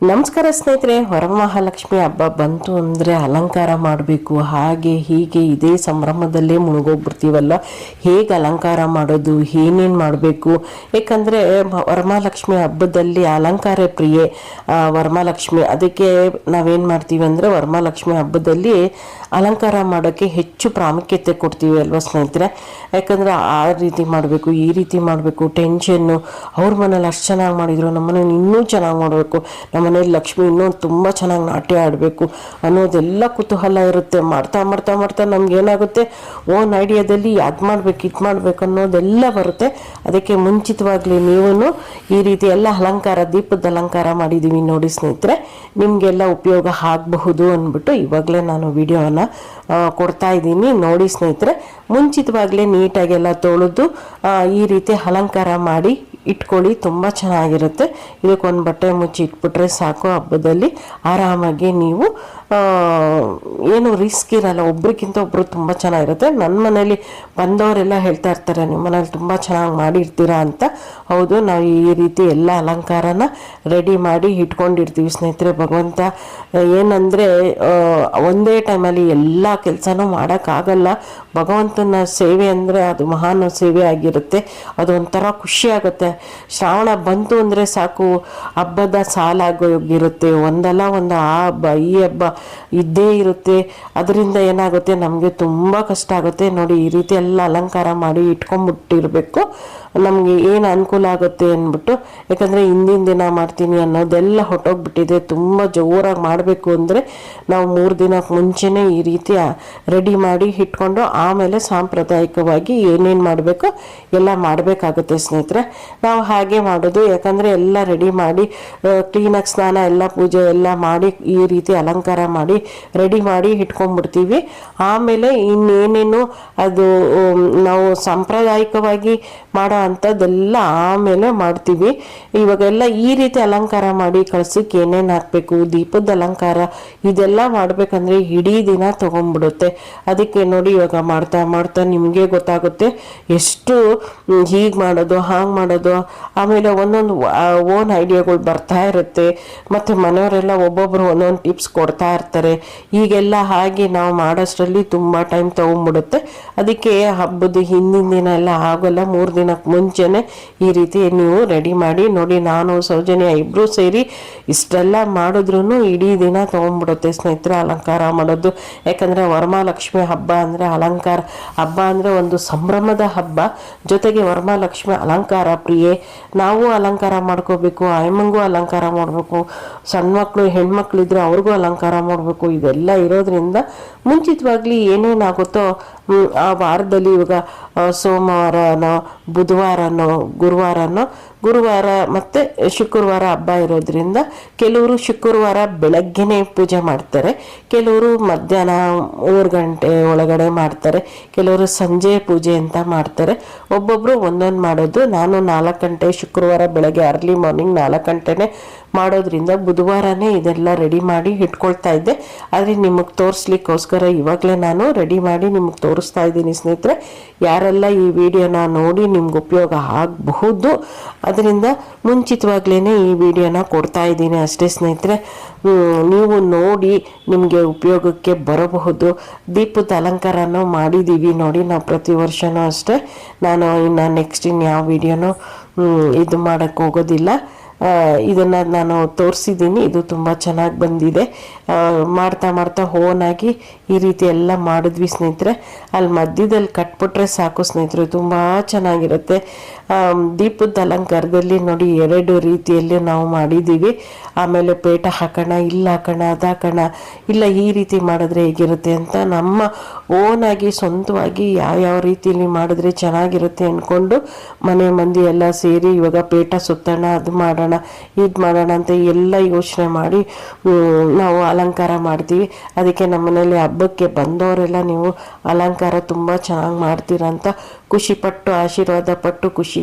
ನಮಸ್ಕಾರ ಸ್ನೇಹಿತರೆ, ವರಮಹಾಲಕ್ಷ್ಮಿ ಹಬ್ಬ ಬಂತು ಅಂದರೆ ಅಲಂಕಾರ ಮಾಡಬೇಕು. ಹಾಗೆ ಹೀಗೆ ಇದೇ ಸಂಭ್ರಮದಲ್ಲೇ ಮುಳುಗೋಗ್ಬಿಡ್ತೀವಲ್ಲ. ಹೇಗೆ ಅಲಂಕಾರ ಮಾಡೋದು, ಏನೇನು ಮಾಡಬೇಕು? ಯಾಕಂದರೆ ವರಮಹಾಲಕ್ಷ್ಮಿ ಹಬ್ಬದಲ್ಲಿ ಅಲಂಕಾರ ಪ್ರಿಯೆ ವರಮಹಾಲಕ್ಷ್ಮಿ. ಅದಕ್ಕೆ ನಾವೇನು ಮಾಡ್ತೀವಿ ಅಂದರೆ ವರಮಹಾಲಕ್ಷ್ಮಿ ಹಬ್ಬದಲ್ಲಿ ಅಲಂಕಾರ ಮಾಡೋಕ್ಕೆ ಹೆಚ್ಚು ಪ್ರಾಮುಖ್ಯತೆ ಕೊಡ್ತೀವಿ ಅಲ್ವಾ ಸ್ನೇಹಿತರೆ. ಯಾಕಂದರೆ ಆ ರೀತಿ ಮಾಡಬೇಕು, ಈ ರೀತಿ ಮಾಡಬೇಕು, ಟೆನ್ಷನ್ನು. ಅವ್ರ ಮನೇಲಿ ಅಷ್ಟು ಚೆನ್ನಾಗಿ ಮಾಡಿದರು, ನಮ್ಮ ಮನೇಲಿ ಇನ್ನೂ ಚೆನ್ನಾಗಿ ಮಾಡಬೇಕು, ನಮ್ಮ ಮನೇಲಿ ಲಕ್ಷ್ಮಿ ಇನ್ನೂ ತುಂಬ ಚೆನ್ನಾಗಿ ನಾಟ್ಯ ಆಡಬೇಕು ಅನ್ನೋದೆಲ್ಲ ಕುತೂಹಲ ಇರುತ್ತೆ. ಮಾಡ್ತಾ ಮಾಡ್ತಾ ಮಾಡ್ತಾ ನಮ್ಗೇನಾಗುತ್ತೆ, ಓನ್ ಐಡಿಯಾದಲ್ಲಿ ಅದು ಮಾಡಬೇಕು ಇದು ಮಾಡಬೇಕು ಅನ್ನೋದೆಲ್ಲ ಬರುತ್ತೆ. ಅದಕ್ಕೆ ಮುಂಚಿತವಾಗಲಿ ನೀವು ಈ ರೀತಿ ಎಲ್ಲ ಅಲಂಕಾರ, ದೀಪದ ಅಲಂಕಾರ ಮಾಡಿದ್ದೀವಿ ನೋಡಿ ಸ್ನೇಹಿತರೆ, ನಿಮಗೆಲ್ಲ ಉಪಯೋಗ ಆಗಬಹುದು ಅಂದ್ಬಿಟ್ಟು ಇವಾಗಲೇ ನಾನು ವಿಡಿಯೋನ ಕೊಡ್ತಾ ಇದ್ದೀನಿ. ನೋಡಿ ಸ್ನೇಹಿತರೆ, ಮುಂಚಿತವಾಗಲೇ ನೀಟಾಗೆಲ್ಲ ತೊಳೆದು ಈ ರೀತಿ ಅಲಂಕಾರ ಮಾಡಿ ಇಟ್ಕೊಳ್ಳಿ, ತುಂಬ ಚೆನ್ನಾಗಿರುತ್ತೆ. ಇದಕ್ಕೊಂದು ಬಟ್ಟೆ ಮುಚ್ಚಿ ಇಟ್ಬಿಟ್ರೆ ಸಾಕು. ಹಬ್ಬದಲ್ಲಿ ಆರಾಮಾಗಿ ನೀವು ಏನು ರಿಸ್ಕ್ ಇರಲ್ಲ, ಒಬ್ರಿಗಿಂತ ಒಬ್ಬರು ತುಂಬ ಚೆನ್ನಾಗಿರುತ್ತೆ. ನನ್ನ ಮನೇಲಿ ಬಂದವರೆಲ್ಲ ಹೇಳ್ತಾ ಇರ್ತಾರೆ, ನಿಮ್ಮ ಮನೇಲಿ ತುಂಬ ಚೆನ್ನಾಗಿ ಮಾಡಿರ್ತೀರಾ ಅಂತ. ಹೌದು, ನಾವು ಈ ರೀತಿ ಎಲ್ಲ ಅಲಂಕಾರನ ರೆಡಿ ಮಾಡಿ ಇಟ್ಕೊಂಡಿರ್ತೀವಿ ಸ್ನೇಹಿತರೆ. ಭಗವಂತ ಏನಂದರೆ ಒಂದೇ ಟೈಮಲ್ಲಿ ಎಲ್ಲ ಕೆಲಸನೂ ಮಾಡೋಕ್ಕಾಗಲ್ಲ. ಭಗವಂತನ ಸೇವೆ ಅಂದರೆ ಅದು ಮಹಾನ್ ಸೇವೆ ಆಗಿರುತ್ತೆ. ಅದು ಒಂಥರ ಖುಷಿ ಆಗುತ್ತೆ. ಶ್ರಾವಣ ಬಂತು ಅಂದರೆ ಸಾಕು, ಹಬ್ಬದ ಸಾಲಾಗೋಗಿರುತ್ತೆ. ಒಂದಲ್ಲ ಒಂದು ಆ ಹಬ್ಬ ಈ ಹಬ್ಬ ಇದ್ದೇ ಇರುತ್ತೆ. ಅದರಿಂದ ಏನಾಗುತ್ತೆ, ನಮಗೆ ತುಂಬ ಕಷ್ಟ ಆಗುತ್ತೆ. ನೋಡಿ, ಈ ರೀತಿ ಎಲ್ಲ ಅಲಂಕಾರ ಮಾಡಿ ಇಟ್ಕೊಂಡ್ಬಿಟ್ಟಿರಬೇಕು. ನಮಗೆ ಏನು ಅನುಕೂಲ ಆಗುತ್ತೆ ಅಂದ್ಬಿಟ್ಟು, ಯಾಕಂದರೆ ಹಿಂದಿನ ದಿನ ಮಾಡ್ತೀನಿ ಅನ್ನೋದೆಲ್ಲ ಹೊಟ್ಟೋಗ್ಬಿಟ್ಟಿದೆ. ತುಂಬ ಜೋರಾಗಿ ಮಾಡಬೇಕು ಅಂದರೆ ನಾವು 3 ದಿನಕ್ಕೆ ಮುಂಚೆನೇ ಈ ರೀತಿ ರೆಡಿ ಮಾಡಿ ಇಟ್ಕೊಂಡು ಆಮೇಲೆ ಸಾಂಪ್ರದಾಯಿಕವಾಗಿ ಏನೇನು ಮಾಡಬೇಕು ಎಲ್ಲ ಮಾಡಬೇಕಾಗುತ್ತೆ ಸ್ನೇಹಿತರೆ. ನಾವು ಹಾಗೆ ಮಾಡೋದು. ಯಾಕಂದರೆ ಎಲ್ಲ ರೆಡಿ ಮಾಡಿ ಕ್ಲೀನಾಗಿ ಸ್ನಾನ ಎಲ್ಲ ಪೂಜೆ ಎಲ್ಲ ಮಾಡಿ ಈ ರೀತಿ ಅಲಂಕಾರ ಮಾಡಿ ರೆಡಿ ಮಾಡಿ ಇಟ್ಕೊಂಡ್ಬಿಡ್ತೀವಿ. ಆಮೇಲೆ ಇನ್ನೇನೇನು ಅದು ನಾವು ಸಾಂಪ್ರದಾಯಿಕವಾಗಿ ಮಾಡೋ ಅಂಥದ್ದೆಲ್ಲ ಆಮೇಲೆ ಮಾಡ್ತೀವಿ. ಇವಾಗೆಲ್ಲ ಈ ರೀತಿ ಅಲಂಕಾರ ಮಾಡಿ ಕಳ್ಸಕ್ಕೆ ಏನೇನು ಹಾಕಬೇಕು, ದೀಪದ ಅಲಂಕಾರ ಇದೆಲ್ಲ ಮಾಡಬೇಕಂದ್ರೆ ಇಡೀ ದಿನ ತೊಗೊಂಡ್ಬಿಡುತ್ತೆ. ಅದಕ್ಕೆ ನೋಡಿ, ಇವಾಗ ಮಾಡ್ತಾ ಮಾಡ್ತಾ ನಿಮಗೆ ಗೊತ್ತಾಗುತ್ತೆ ಎಷ್ಟು ಹೀಗೆ ಮಾಡೋದು ಹಾಗೆ ಮಾಡೋದು. ಆಮೇಲೆ ಒಂದೊಂದು ಓನ್ ಐಡಿಯಾಗಳು ಬರ್ತಾ ಇರುತ್ತೆ. ಮತ್ತು ಮನೆಯವರೆಲ್ಲ ಒಬ್ಬೊಬ್ಬರು ಒಂದೊಂದು ಟಿಪ್ಸ್ ಕೊಡ್ತಾ ಇರ್ತಾರೆ. ಈಗೆಲ್ಲ ಹಾಗೆ ನಾವು ಮಾಡೋಷ್ಟರಲ್ಲಿ ತುಂಬ ಟೈಮ್ ತೊಗೊಂಡ್ಬಿಡುತ್ತೆ. ಅದಕ್ಕೆ ಹಬ್ಬದ ಹಿಂದಿನ ದಿನ ಎಲ್ಲ ಆಗೋಲ್ಲ, 3 ದಿನಕ್ಕೆ ಮುಂಚೆನೆ ಈ ರೀತಿ ನೀವು ರೆಡಿ ಮಾಡಿ. ನೋಡಿ, ನಾನು ಸೌಜನ್ಯ ಇಬ್ಬರು ಸೇರಿ ಇಷ್ಟೆಲ್ಲ ಮಾಡಿದ್ರೂ ಇಡೀ ದಿನ ತೊಗೊಂಡ್ಬಿಡುತ್ತೆ ಸ್ನೇಹಿತರೆ ಅಲಂಕಾರ ಮಾಡೋದು. ಯಾಕಂದರೆ ವರಮಹಾಲಕ್ಷ್ಮಿ ಹಬ್ಬ ಅಂದರೆ ಅಲಂಕಾರ ಹಬ್ಬ ಅಂದರೆ ಒಂದು ಸಂಭ್ರಮದ ಹಬ್ಬ. ಜೊತೆಗೆ ವರಮಹಾಲಕ್ಷ್ಮಿ ಅಲಂಕಾರ ಪ್ರಿಯೆ. ನಾವು ಅಲಂಕಾರ ಮಾಡ್ಕೋಬೇಕು, ಆಯಮ್ಮಂಗೂ ಅಲಂಕಾರ ಮಾಡಬೇಕು, ಸಣ್ಣ ಮಕ್ಕಳು ಹೆಣ್ಮಕ್ಳು ಇದ್ರೆ ಅವ್ರಿಗೂ ಅಲಂಕಾರ ಮಾಡಬೇಕು. ಇದೆಲ್ಲ ಇರೋದ್ರಿಂದ ಮುಂಚಿತವಾಗ್ಲಿ ಏನೇನಾಗುತ್ತೋ ಆ ವಾರದಲ್ಲಿ, ಇವಾಗ ಸೋಮವಾರನೋ ಬುಧವಾರನೋ ಗುರುವಾರ ಮತ್ತು ಶುಕ್ರವಾರ ಹಬ್ಬ ಇರೋದ್ರಿಂದ ಕೆಲವರು ಶುಕ್ರವಾರ ಬೆಳಗ್ಗೆನೇ ಪೂಜೆ ಮಾಡ್ತಾರೆ, ಕೆಲವರು ಮಧ್ಯಾಹ್ನ 3 ಗಂಟೆ ಒಳಗಡೆ ಮಾಡ್ತಾರೆ, ಕೆಲವರು ಸಂಜೆ ಪೂಜೆ ಅಂತ ಮಾಡ್ತಾರೆ. ಒಬ್ಬೊಬ್ಬರು ಒಂದೊಂದು ಮಾಡೋದು. ನಾನು 4 ಗಂಟೆ ಶುಕ್ರವಾರ ಬೆಳಗ್ಗೆ ಅರ್ಲಿ ಮಾರ್ನಿಂಗ್ 4 ಗಂಟೆನೇ ಮಾಡೋದ್ರಿಂದ ಬುಧವಾರನೇ ಇದೆಲ್ಲ ರೆಡಿ ಮಾಡಿ ಇಟ್ಕೊಳ್ತಾ ಇದ್ದೆ. ಆದರೆ ನಿಮಗೆ ತೋರಿಸ್ಲಿಕ್ಕೋಸ್ಕರ ಇವಾಗಲೇ ನಾನು ರೆಡಿ ಮಾಡಿ ನಿಮಗೆ ತೋರಿಸ್ತಾ ಇದ್ದೀನಿ ಸ್ನೇಹಿತರೆ. ಯಾರೆಲ್ಲ ಈ ವಿಡಿಯೋನ ನೋಡಿ ನಿಮ್ಗೆ ಉಪಯೋಗ ಆಗಬಹುದು, ಅದರಿಂದ ಮುಂಚಿತವಾಗ್ಲೇ ಈ ವಿಡಿಯೋನ ಕೊಡ್ತಾ ಇದ್ದೀನಿ ಅಷ್ಟೇ ಸ್ನೇಹಿತರೆ. ನೀವು ನೋಡಿ ನಿಮಗೆ ಉಪಯೋಗಕ್ಕೆ ಬರಬಹುದು. ದೀಪದ ಅಲಂಕಾರನೂ ಮಾಡಿದ್ದೀವಿ ನೋಡಿ ನಾವು ಪ್ರತಿ ವರ್ಷವೂ ಅಷ್ಟೇ. ನಾನು ಇನ್ನು ನೆಕ್ಸ್ಟ್ ಇನ್ಯಾವ ವಿಡಿಯೋನೂ ಇದು ಮಾಡೋಕ್ಕೆ ಹೋಗೋದಿಲ್ಲ. ಇದನ್ನು ನಾನು ತೋರಿಸಿದ್ದೀನಿ, ಇದು ತುಂಬ ಚೆನ್ನಾಗಿ ಬಂದಿದೆ. ಮಾಡ್ತಾ ಮಾಡ್ತಾ ಓನಾಗಿ ಈ ರೀತಿ ಎಲ್ಲ ಮಾಡಿದ್ವಿ ಸ್ನೇಹಿತರೆ. ಅಲ್ಲಿ ಮಧ್ಯದಲ್ಲಿ ಕಟ್ಬಿಟ್ರೆ ಸಾಕು ಸ್ನೇಹಿತರೆ, ತುಂಬ ಚೆನ್ನಾಗಿರುತ್ತೆ. ದೀಪದ ಅಲಂಕಾರದಲ್ಲಿ ನೋಡಿ 2 ರೀತಿಯಲ್ಲಿ ನಾವು ಮಾಡಿದ್ದೀವಿ. ಆಮೇಲೆ ಪೇಟ ಹಾಕೋಣ, ಇಲ್ಲ ಹಾಕೋಣ, ಅದು ಹಾಕೋಣ, ಇಲ್ಲ ಈ ರೀತಿ ಮಾಡಿದ್ರೆ ಹೇಗಿರುತ್ತೆ ಅಂತ ನಮ್ಮ ಓನಾಗಿ ಸ್ವಂತವಾಗಿ ಯಾವ ರೀತಿಯಲ್ಲಿ ಮಾಡಿದ್ರೆ ಚೆನ್ನಾಗಿರುತ್ತೆ ಅಂದ್ಕೊಂಡು ಮನೆ ಮಂದಿ ಎಲ್ಲ ಸೇರಿ ಇವಾಗ ಪೇಟ ಸುತ್ತೋಣ, ಅದು ಮಾಡೋಣ ಇದು ಮಾಡೋಣ ಅಂತ ಎಲ್ಲ ಯೋಚನೆ ಮಾಡಿ ನಾವು ಅಲಂಕಾರ ಮಾಡ್ತೀವಿ. ಅದಕ್ಕೆ ನಮ್ಮ ಮನೇಲಿ ಹಬ್ಬಕ್ಕೆ ಬಂದವರೆಲ್ಲ ನೀವು ಅಲಂಕಾರ ತುಂಬ ಚೆನ್ನಾಗಿ ಮಾಡ್ತೀರಂತ ಖುಷಿಪಟ್ಟು ಆಶೀರ್ವಾದ ಪಟ್ಟು ಖುಷಿ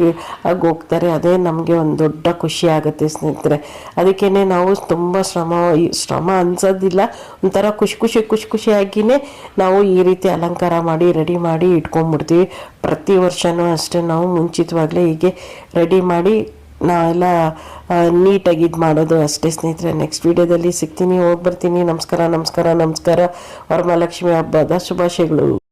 ಆಗಿ ಹೋಗ್ತಾರೆ. ಅದೇ ನಮಗೆ ಒಂದು ದೊಡ್ಡ ಖುಷಿ ಆಗುತ್ತೆ ಸ್ನೇಹಿತರೆ. ಅದಕ್ಕೇ ನಾವು ತುಂಬ ಶ್ರಮ ಅನ್ಸೋದಿಲ್ಲ, ಒಂಥರ ಖುಷಿಯಾಗಿಯೇ ನಾವು ಈ ರೀತಿ ಅಲಂಕಾರ ಮಾಡಿ ರೆಡಿ ಮಾಡಿ ಇಟ್ಕೊಂಡ್ಬಿಡ್ತೀವಿ. ಪ್ರತಿ ವರ್ಷವೂ ಅಷ್ಟೇ ನಾವು ಮುಂಚಿತವಾಗಲೇ ಹೀಗೆ ರೆಡಿ ಮಾಡಿ ನಾವೆಲ್ಲ ನೀಟಾಗಿ ಇದು ಮಾಡೋದು ಅಷ್ಟೇ ಸ್ನೇಹಿತರೆ. ನೆಕ್ಸ್ಟ್ ವಿಡಿಯೋದಲ್ಲಿ ಸಿಗ್ತೀನಿ, ಹೋಗಿ ಬರ್ತೀನಿ. ನಮಸ್ಕಾರ ನಮಸ್ಕಾರ ನಮಸ್ಕಾರ. ವರಮಹಾಲಕ್ಷ್ಮಿ ಹಬ್ಬದ ಶುಭಾಶಯಗಳು.